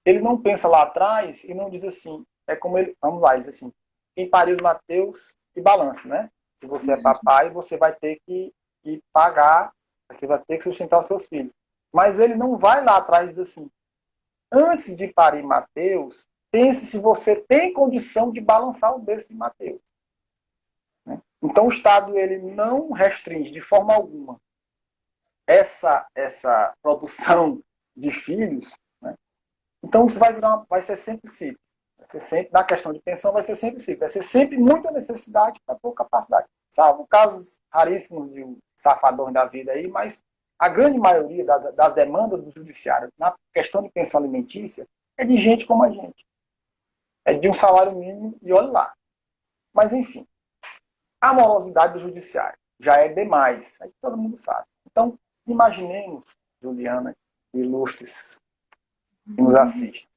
ele não pensa lá atrás e não diz assim, é como ele, vamos lá, diz assim, quem pariu Mateus e balança, né? Se você é papai, você vai ter que pagar, você vai ter que sustentar os seus filhos. Mas ele não vai lá atrás e diz assim, antes de parir Mateus, pense se você tem condição de balançar o berço de Mateus. Né? Então o Estado ele não restringe de forma alguma essa produção de filhos. Né? Então isso vai ser sempre ciclo. Na questão de pensão vai ser sempre ciclo. Vai ser sempre muita necessidade para pouca capacidade. Salvo casos raríssimos de safadões da vida aí, mas a grande maioria das demandas do judiciário na questão de pensão alimentícia é de gente como a gente. É de um salário mínimo e olha lá. Mas, enfim, a morosidade do judiciário já é demais. Aí todo mundo sabe. Então, imaginemos, Juliana, ilustres que nos assistem,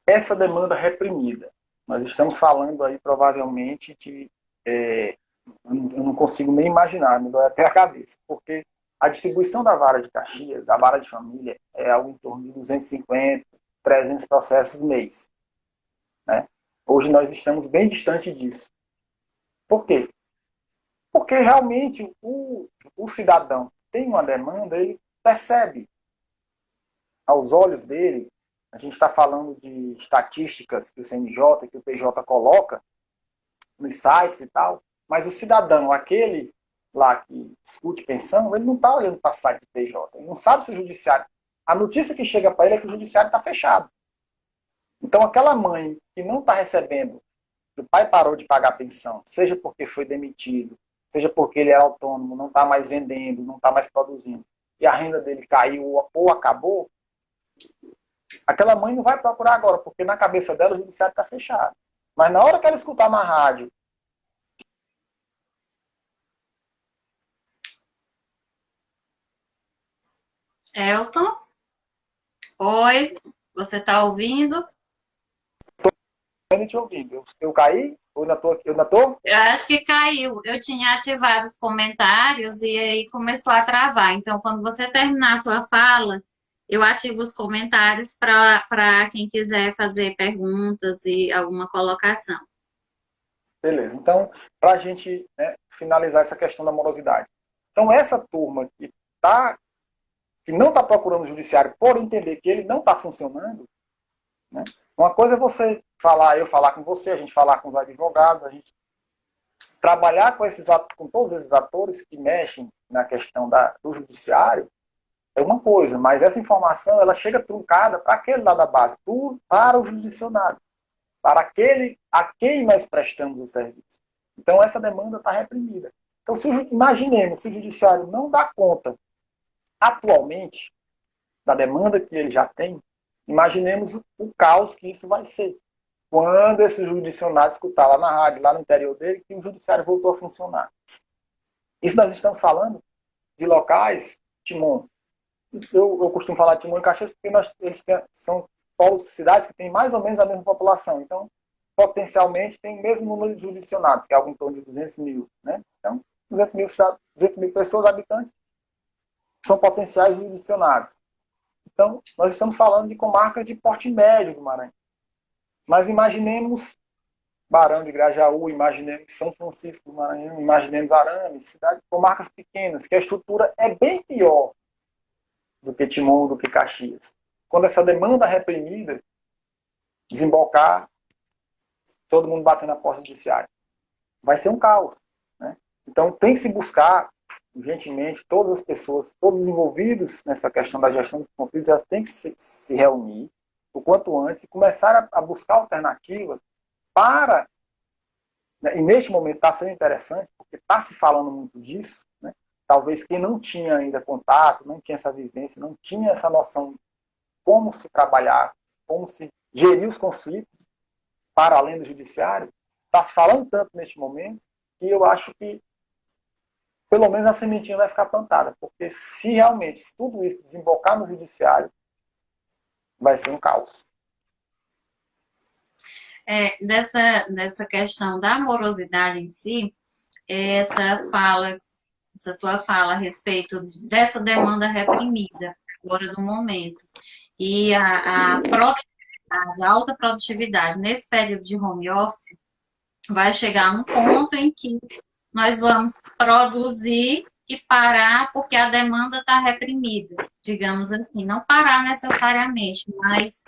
essa demanda reprimida. Nós estamos falando aí, provavelmente, de... eu não consigo nem imaginar, me dói até a cabeça, porque a distribuição da vara de Caxias, da vara de família, é algo em torno de 250, 300 processos mês. Né? Hoje nós estamos bem distante disso. Por quê? Porque realmente o cidadão tem uma demanda, ele percebe aos olhos dele, a gente está falando de estatísticas que o CNJ, que o PJ coloca nos sites e tal, mas o cidadão, aquele lá que discute pensão, ele não está olhando para o site do PJ, ele não sabe se o judiciário... A notícia que chega para ele é que o judiciário está fechado. Então, aquela mãe que não está recebendo, que o pai parou de pagar a pensão, seja porque foi demitido, seja porque ele é autônomo, não está mais vendendo, não está mais produzindo, e a renda dele caiu ou acabou, aquela mãe não vai procurar agora, porque na cabeça dela o judiciário está fechado. Mas na hora que ela escutar na rádio, Elton, oi, você está ouvindo? eu não te ouvindo. Eu caí? Eu ainda estou aqui? Eu ainda estou? Eu acho que caiu. Eu tinha ativado os comentários e aí começou a travar. Então, quando você terminar a sua fala, eu ativo os comentários para quem quiser fazer perguntas e alguma colocação. Beleza. Então, para a gente, né, finalizar essa questão da morosidade. Então, essa turma que não está procurando o judiciário por entender que ele não está funcionando, né? Uma coisa é você falar, eu falar com você, a gente falar com os advogados, a gente trabalhar com todos esses atores que mexem na questão do judiciário, é uma coisa, mas essa informação ela chega truncada para aquele lá da base, para o judicionário, para aquele a quem nós prestamos o serviço. Então, essa demanda está reprimida. Então, imaginemos, se o judiciário não dá conta atualmente da demanda que ele já tem, imaginemos o caos que isso vai ser. Quando esse judicionário escutar lá na rádio, lá no interior dele, que o judiciário voltou a funcionar. Isso nós estamos falando de locais, Timon. Eu costumo falar de Timon e Caxias porque são cidades que têm mais ou menos a mesma população. Então, potencialmente, tem o mesmo número de judicionados, que é algo em torno de 200 mil. Né? Então, 200 mil pessoas, habitantes, são potenciais judicionados. Então, nós estamos falando de comarcas de porte médio do Maranhão. Mas imaginemos Barão de Grajaú, imaginemos São Francisco do Maranhão, imaginemos Arames, cidades, comarcas pequenas, que a estrutura é bem pior do que Timon, do que Caxias. Quando essa demanda reprimida desembocar, todo mundo batendo na porta judiciária, vai ser um caos. Né? Então, tem que se buscar urgentemente, todas as pessoas, todos os envolvidos nessa questão da gestão dos conflitos, elas têm que se reunir o quanto antes e começar a buscar alternativas para, né, e neste momento está sendo interessante, porque está se falando muito disso, né, talvez quem não tinha ainda contato, não tinha essa vivência, não tinha essa noção de como se trabalhar, como se gerir os conflitos para além do judiciário, está se falando tanto neste momento que eu acho que pelo menos a sementinha vai ficar plantada, porque se realmente tudo isso desembocar no judiciário, vai ser um caos. Dessa questão da morosidade em si, essa tua fala a respeito dessa demanda reprimida, agora no momento, e a produtividade, a alta produtividade nesse período de home office, vai chegar a um ponto em que nós vamos produzir e parar porque a demanda está reprimida, digamos assim. Não parar necessariamente, mas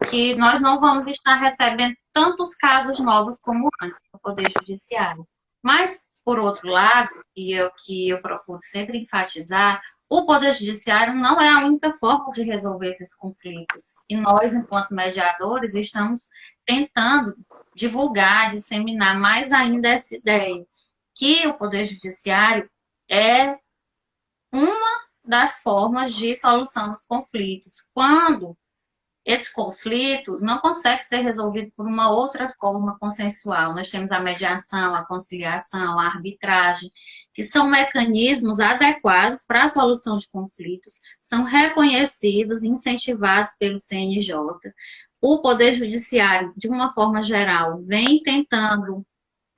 que nós não vamos estar recebendo tantos casos novos como antes no Poder Judiciário. Mas, por outro lado, e é o que eu procuro sempre enfatizar, o Poder Judiciário não é a única forma de resolver esses conflitos. E nós, enquanto mediadores, estamos tentando divulgar, disseminar mais ainda essa ideia, que o Poder Judiciário é uma das formas de solução dos conflitos. Quando esse conflito não consegue ser resolvido por uma outra forma consensual. Nós temos a mediação, a conciliação, a arbitragem, que são mecanismos adequados para a solução de conflitos, são reconhecidos e incentivados pelo CNJ. O Poder Judiciário, de uma forma geral, vem tentando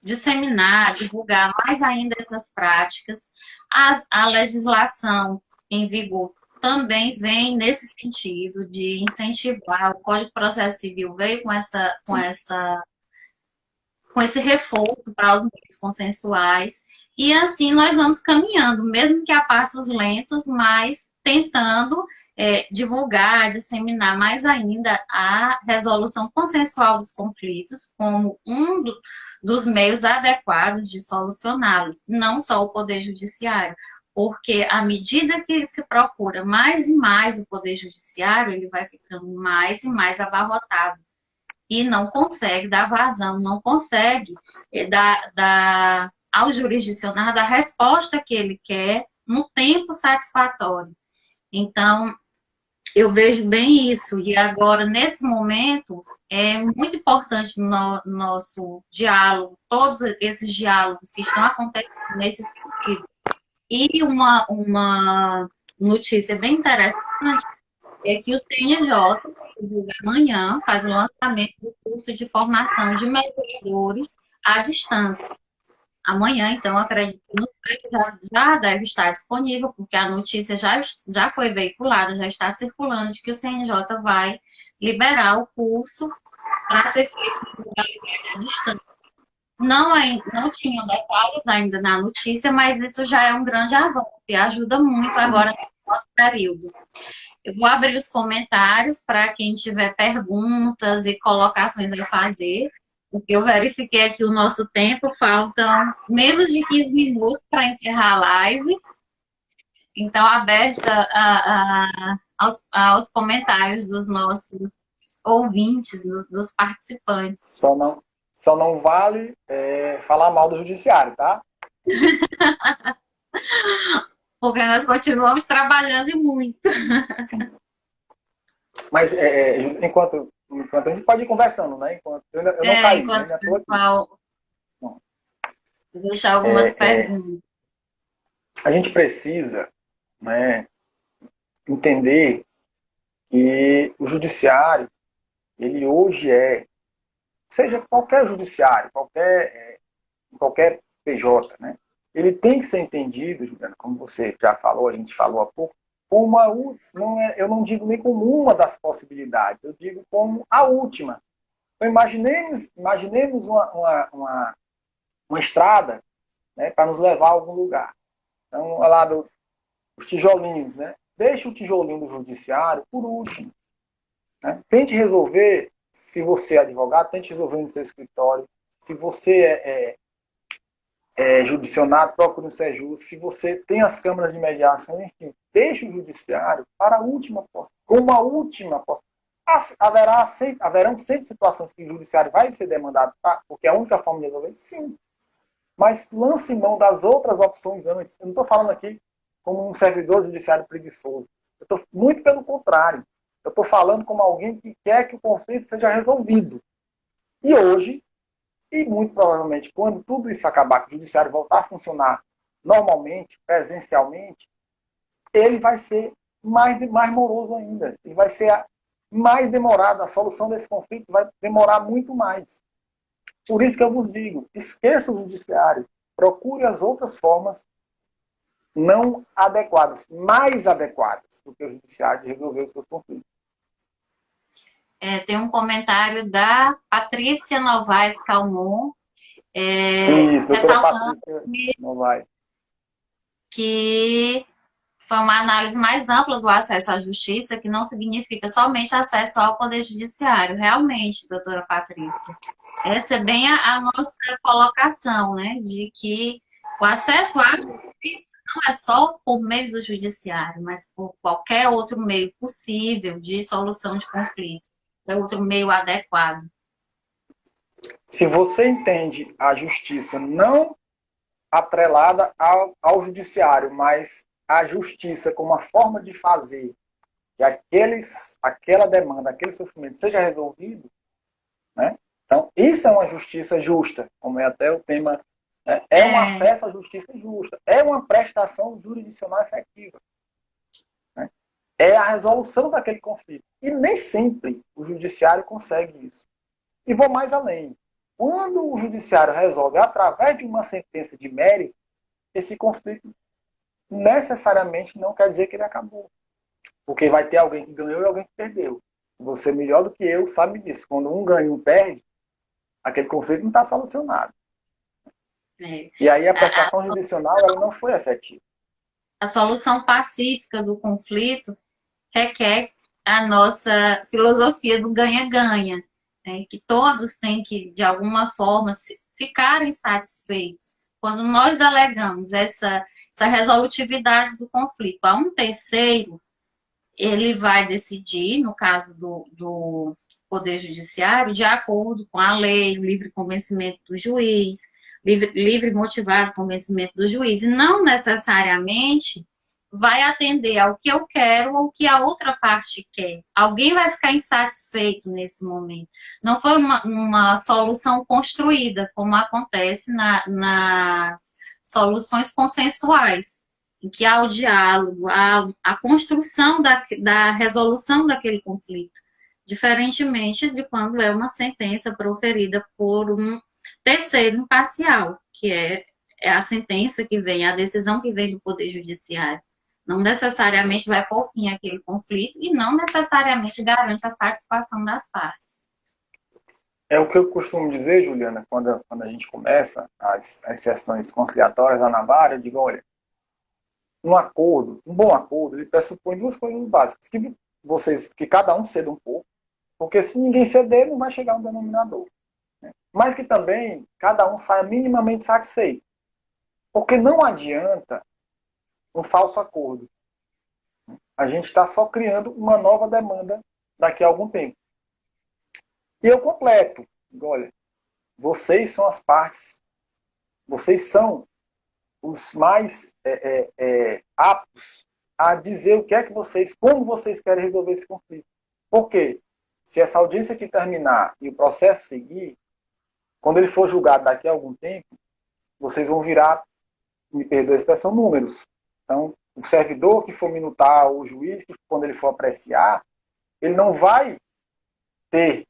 disseminar, divulgar mais ainda essas práticas. A legislação em vigor também vem nesse sentido de incentivar. O Código de Processo Civil veio com esse reforço para os meios consensuais. E assim nós vamos caminhando, mesmo que a passos lentos, mas tentando divulgar, disseminar mais ainda a resolução consensual dos conflitos como dos meios adequados de solucioná-los, não só o Poder Judiciário. porque à medida que se procura mais e mais o Poder Judiciário, ele vai ficando mais e mais abarrotado e não consegue dar vazão, não consegue dar ao jurisdicionado a resposta que ele quer no tempo satisfatório. Então, eu vejo bem isso. E agora, nesse momento, é muito importante no nosso diálogo, todos esses diálogos que estão acontecendo nesse sentido. E uma notícia bem interessante é que o CNJ, amanhã, faz o lançamento do curso de formação de mediadores à distância. Amanhã, então, acredito que no site já deve estar disponível, porque a notícia já foi veiculada, já está circulando, de que o CNJ vai liberar o curso para ser feito em modalidade à distância. Não tinham detalhes ainda na notícia, mas isso já é um grande avanço e ajuda muito agora no nosso período. Eu vou abrir os comentários para quem tiver perguntas e colocações a fazer. Porque eu verifiquei aqui o nosso tempo, faltam menos de 15 minutos para encerrar a live. Então, aberta aos comentários dos nossos ouvintes, dos participantes. Só não vale falar mal do judiciário, tá? Porque nós continuamos trabalhando e muito. Mas enquanto a gente pode ir conversando, né? Eu não caí, Enquanto ainda o pessoal deixar algumas perguntas. A gente precisa, né, entender que o judiciário, ele hoje seja qualquer judiciário, qualquer PJ, né? Ele tem que ser entendido, Juliana, como você já falou, a gente falou há pouco, como eu não digo nem como uma das possibilidades, eu digo como a última. Então, imaginemos uma estrada, né, para nos levar a algum lugar. Então, lá os tijolinhos, né? Deixa o tijolinho do judiciário por último. Né? Tente resolver, se você é advogado, tente resolver no seu escritório. Se você é judicionado, procure um SEJUS. Se você tem as câmaras de mediação, enfim, deixe o judiciário para a última porta. Como a última porta. Haverão sempre situações que o judiciário vai ser demandado, tá? Porque é a única forma de resolver? Sim. Mas lance mão das outras opções antes. Eu não estou falando aqui como um servidor judiciário preguiçoso. Eu estou muito pelo contrário. Eu estou falando como alguém que quer que o conflito seja resolvido. E hoje, e muito provavelmente quando tudo isso acabar, que o judiciário voltar a funcionar normalmente, presencialmente, ele vai ser mais moroso ainda. Ele vai ser mais demorado. A solução desse conflito vai demorar muito mais. Por isso que eu vos digo, esqueça o judiciário, procure as outras formas não adequadas, mais adequadas do que o judiciário de resolver os seus conflitos. Tem um comentário da Patrícia Novaes Calmon, ressaltando que foi uma análise mais ampla do acesso à justiça, que não significa somente acesso ao Poder Judiciário. Realmente, doutora Patrícia, essa é bem a nossa colocação, né, de que o acesso à justiça não é só por meio do judiciário, mas por qualquer outro meio possível de solução de conflitos, outro meio adequado. Se você entende a justiça não atrelada ao judiciário, mas a justiça como uma forma de fazer que aquela demanda, aquele sofrimento seja resolvido, né? Então, isso é uma justiça justa, como é até o tema, né? Um acesso à justiça justa, é uma prestação jurisdicional efetiva. Né? É a resolução daquele conflito. E nem sempre o judiciário consegue isso. E vou mais além. Quando o judiciário resolve através de uma sentença de mérito, esse conflito necessariamente não quer dizer que ele acabou. Porque vai ter alguém que ganhou e alguém que perdeu. Você, melhor do que eu, sabe disso. Quando um ganha e um perde, aquele conflito não está solucionado. E aí a prestação jurisdicional ela não foi efetiva. A solução pacífica do conflito requer a nossa filosofia do ganha-ganha, né? Que todos têm que, de alguma forma, ficarem satisfeitos. quando nós delegamos essa resolutividade do conflito a um terceiro, ele vai decidir, no caso do Poder Judiciário, de acordo com a lei, o livre convencimento do juiz, livre motivado convencimento do juiz, e não necessariamente vai atender ao que eu quero ou que a outra parte quer. Alguém vai ficar insatisfeito nesse momento. Não foi uma solução construída, como acontece nas soluções consensuais, em que há o diálogo, há a construção da resolução daquele conflito, diferentemente de quando é uma sentença proferida por um terceiro imparcial, que é a sentença que vem, a decisão que vem do Poder Judiciário. Não necessariamente vai pôr fim àquele conflito e não necessariamente garante a satisfação das partes. É o que eu costumo dizer, Juliana, quando a gente começa as sessões conciliatórias lá na vara, eu digo, olha, um bom acordo, ele pressupõe duas coisas básicas, que cada um ceda um pouco, porque se ninguém ceder, não vai chegar a um denominador. Né? Mas que também cada um saia minimamente satisfeito. Porque não adianta um falso acordo. A gente está só criando uma nova demanda daqui a algum tempo. E eu completo. Olha, vocês são as partes, vocês são os mais aptos a dizer o que é que como vocês querem resolver esse conflito. Por quê? Se essa audiência aqui terminar e o processo seguir, quando ele for julgado daqui a algum tempo, vocês vão virar, me perdoe a expressão, números. Então, o servidor que for minutar, o juiz, que quando ele for apreciar, ele não vai ter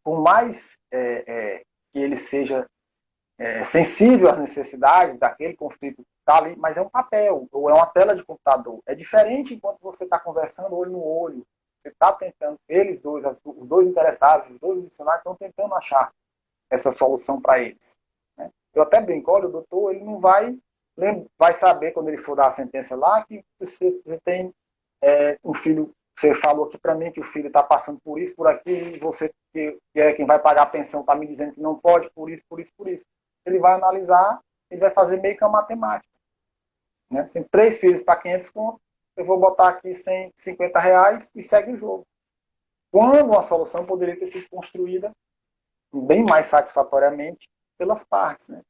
por mais que ele seja sensível às necessidades daquele conflito que está ali, mas é um papel, ou é uma tela de computador. É diferente enquanto você está conversando olho no olho. Você está tentando, os dois interessados, os dois funcionários estão tentando achar essa solução para eles. Né? Eu até brinco, olha, o doutor, ele não vai saber, quando ele for dar a sentença lá, que você tem um filho, você falou aqui para mim que o filho está passando por isso, por aqui, e você, que é quem vai pagar a pensão, está me dizendo que não pode, por isso, por isso, por isso. Ele vai analisar, ele vai fazer meio que uma matemática. Né? Tem 3 filhos para 500 conto, eu vou botar aqui R$150 e segue o jogo. Quando uma solução poderia ter sido construída bem mais satisfatoriamente pelas partes. Né?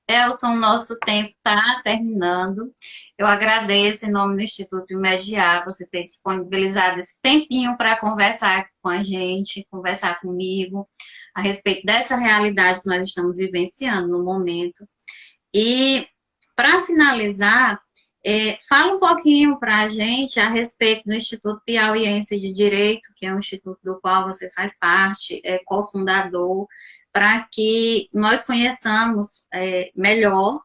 Elton, nosso tempo está terminando. Eu agradeço em nome do Instituto Imediar você ter disponibilizado esse tempinho para conversar com a gente, conversar comigo a respeito dessa realidade que nós estamos vivenciando no momento. E, para finalizar, fala um pouquinho para a gente a respeito do Instituto Piauiense de Direito, que é um instituto do qual você faz parte, é cofundador, para que nós conheçamos melhor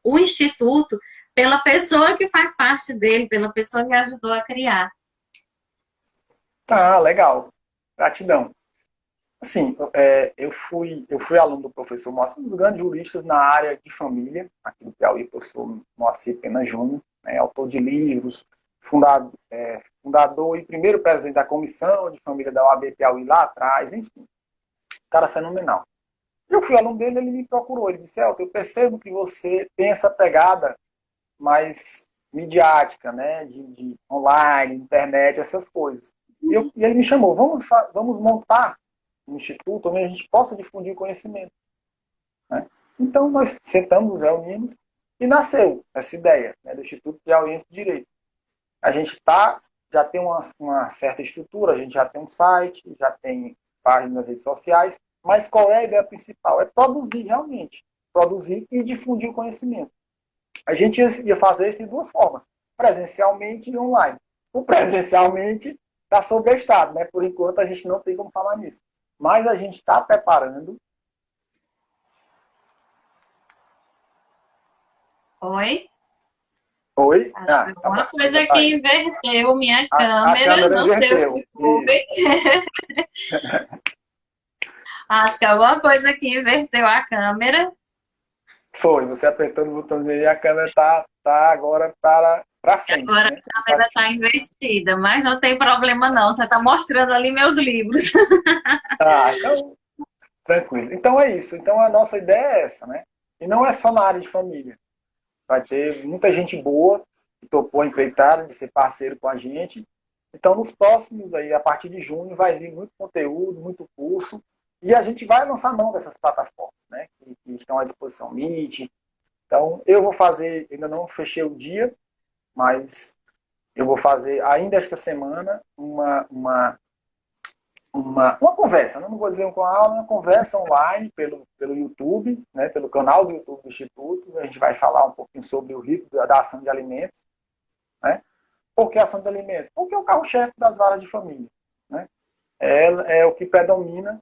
o Instituto pela pessoa que faz parte dele, pela pessoa que ajudou a criar. Tá, legal. Gratidão. Assim, eu fui aluno do professor Moacir, um dos grandes juristas na área de família, aqui do Piauí, professor Moacir Pena Júnior, né, autor de livros, fundador e primeiro presidente da comissão de família da OAB Piauí lá atrás, enfim. Cara fenomenal. Eu fui aluno dele, ele me procurou, ele disse, Elton, eu percebo que você tem essa pegada mais midiática, né, de online, internet, essas coisas. E ele me chamou, vamos montar um instituto onde a gente possa difundir o conhecimento. Né? Então, nós sentamos, nos reunimos, e nasceu essa ideia, né, do Instituto Piauiense de Direito. A gente já tem uma certa estrutura, a gente já tem um site, já tem páginas nas redes sociais, mas qual é a ideia principal? É produzir realmente, produzir e difundir o conhecimento. A gente ia fazer isso de 2 formas, presencialmente e online. O presencialmente está sob estado, né? Por enquanto a gente não tem como falar nisso. Mas a gente está preparando. Oi? Oi? Acho que alguma coisa que inverteu minha câmera, não sei o que foi. Acho que alguma coisa que inverteu a câmera. Foi, você apertando o botãozinho e a câmera está agora para frente. Agora né? a câmera está invertida, mas não tem problema não, você está mostrando ali meus livros. Então Tranquilo. Então é isso. Então a nossa ideia é essa, né? E não é só na área de família. Vai ter muita gente boa que topou a empreitada de ser parceiro com a gente. Então nos próximos aí, a partir de junho, vai vir muito conteúdo, muito curso. E a gente vai lançar mão dessas plataformas, né? Que estão à disposição, Meet. Então eu vou fazer, ainda não fechei o dia, mas eu vou fazer ainda esta semana uma conversa, né? Não vou dizer uma conversa online pelo YouTube, né? Pelo canal do YouTube do Instituto. A gente vai falar um pouquinho sobre o rito da ação de alimentos. Né? Por que ação de alimentos? Porque é o carro-chefe das varas de família. Né? É o que predomina,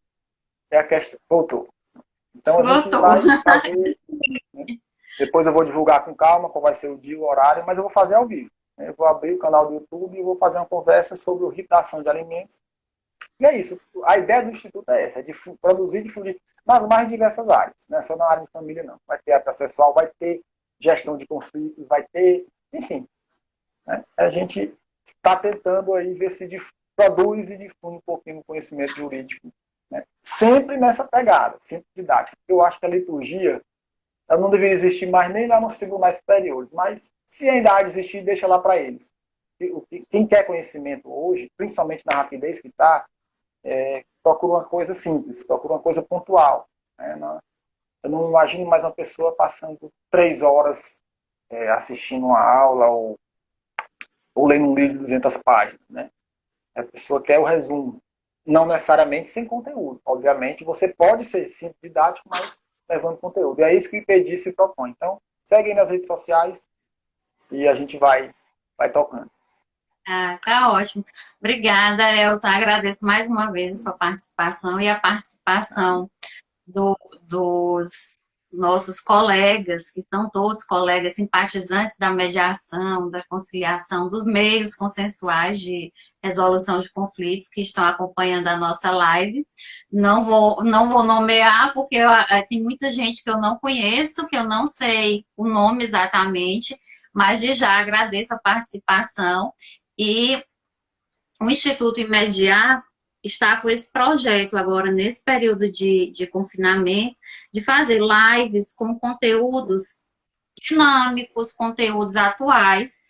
é a questão. Voltou. Então a gente Gostou? vai fazer. Né? Depois eu vou divulgar com calma qual vai ser o dia, o horário, mas eu vou fazer ao vivo. Né? Eu vou abrir o canal do YouTube e vou fazer uma conversa sobre o rito da ação de alimentos. E é isso. A ideia do Instituto é essa, é de produzir e difundir nas mais diversas áreas. Não é só na área de família, não. Vai ter processual, vai ter gestão de conflitos, vai ter, enfim. Né? A gente está tentando aí ver se produz e difunde um pouquinho o conhecimento jurídico. Né? Sempre nessa pegada, sempre didática. Eu acho que a liturgia ela não deveria existir mais nem lá nos tribunais superiores, mas se ainda há de existir, deixa lá para eles. Quem quer conhecimento hoje, principalmente na rapidez que está, procura uma coisa simples, procura uma coisa pontual. Né? Eu não imagino mais uma pessoa passando 3 horas assistindo uma aula ou lendo um livro de 200 páginas. Né? A pessoa quer o resumo. Não necessariamente sem conteúdo. Obviamente, você pode ser simples didático, mas levando conteúdo. E é isso que o IPEDI se propõe. Então, segue aí nas redes sociais e a gente vai tocando. Ah, tá ótimo. Obrigada, Elton. Agradeço mais uma vez a sua participação e a participação dos nossos colegas, que são todos colegas simpatizantes da mediação, da conciliação, dos meios consensuais de resolução de conflitos que estão acompanhando a nossa live. Não vou nomear, porque tem muita gente que eu não conheço, que eu não sei o nome exatamente, mas de já agradeço a participação e o Instituto Imediar está com esse projeto agora, nesse período de confinamento, de fazer lives com conteúdos dinâmicos, conteúdos atuais,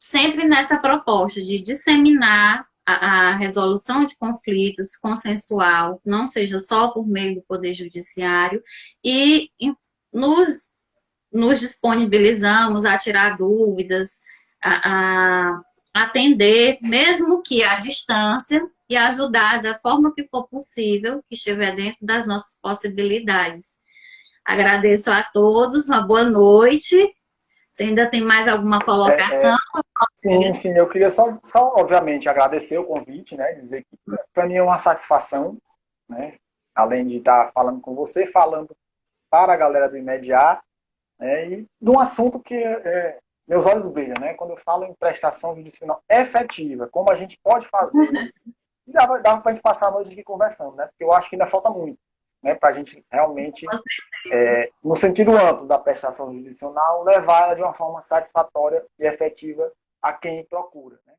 sempre nessa proposta de disseminar a resolução de conflitos consensual, não seja só por meio do Poder Judiciário, e nos, nos disponibilizamos a tirar dúvidas, a atender, mesmo que à distância, e ajudar da forma que for possível, que estiver dentro das nossas possibilidades. Agradeço a todos, uma boa noite. Você ainda tem mais alguma colocação? Sim, eu queria só, obviamente, agradecer o convite, né? Dizer que para mim é uma satisfação, né? Além de estar falando com você, falando para a galera do Imediar, né? E de um assunto que meus olhos brilham, né? Quando eu falo em prestação judicial efetiva, como a gente pode fazer, dava para a gente passar a noite aqui conversando, né? Porque eu acho que ainda falta muito, né? Para a gente realmente, no sentido amplo da prestação judicional, levar ela de uma forma satisfatória e efetiva a quem procura. Né?